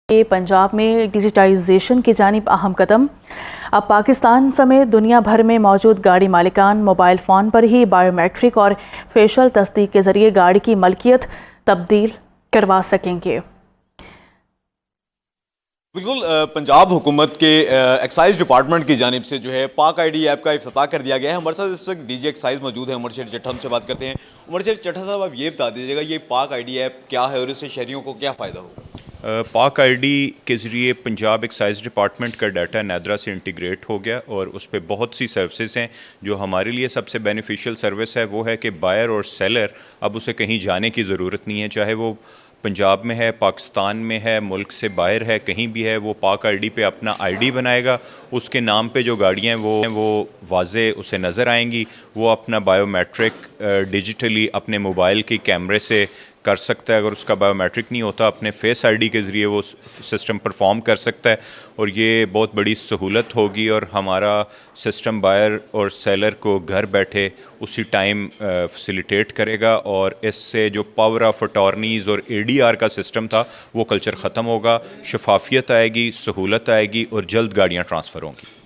पंजाब में डिजिटाइजेशन की जानिब अहम कदम। अब पाकिस्तान समेत दुनिया भर में मौजूद गाड़ी मालिकान मोबाइल फ़ोन पर ही बायोमेट्रिक और फेशियल तस्दीक के ज़रिए गाड़ी की मलकियत तब्दील करवा सकेंगे। बिल्कुल, पंजाब हुकूमत के एक्साइज डिपार्टमेंट की जानिब से जो है पाक आईडी ऐप का इफ्तिताह कर दिया गया है। हमारे साथ इस वक्त डीजी एक्साइज मौजूद है उमर शेर चट्ठा, उनसे बात करते हैं। उमर शेर चट्ठा साहब, आप ये बता दीजिएगा ये पाक आईडी ऐप क्या है और इससे शहरियों को क्या फ़ायदा होगा? पाक आईडी के ज़रिए पंजाब एक्साइज डिपार्टमेंट का डाटा नादरा से इंटीग्रेट हो गया और उस पर बहुत सी सर्विसेज हैं। जो हमारे लिए सबसे बेनिफिशियल सर्विस है वो है कि बायर और सेलर अब उसे कहीं जाने की ज़रूरत नहीं है, चाहे वो पंजाब में है, पाकिस्तान में है, मुल्क से बाहर है, कहीं भी है, वो पाक आईडी पे अपना आईडी बनाएगा। उसके नाम पे जो गाड़ियाँ हैं वो वाज़े उसे नज़र आएंगी। वो अपना बायोमेट्रिक डिजिटली अपने मोबाइल के कैमरे से कर सकता है। अगर उसका बायोमेट्रिक नहीं होता, अपने फेस आईडी के ज़रिए वो सिस्टम परफॉर्म कर सकता है और ये बहुत बड़ी सहूलत होगी और हमारा सिस्टम बायर और सेलर को घर बैठे उसी टाइम फैसिलिटेट करेगा और इससे जो पावर ऑफ अटॉर्नीज़ और एडीआर का सिस्टम था वो कल्चर ख़त्म होगा, शफाफियत आएगी, सहूलत आएगी और जल्द गाड़ियाँ ट्रांसफ़र होंगी।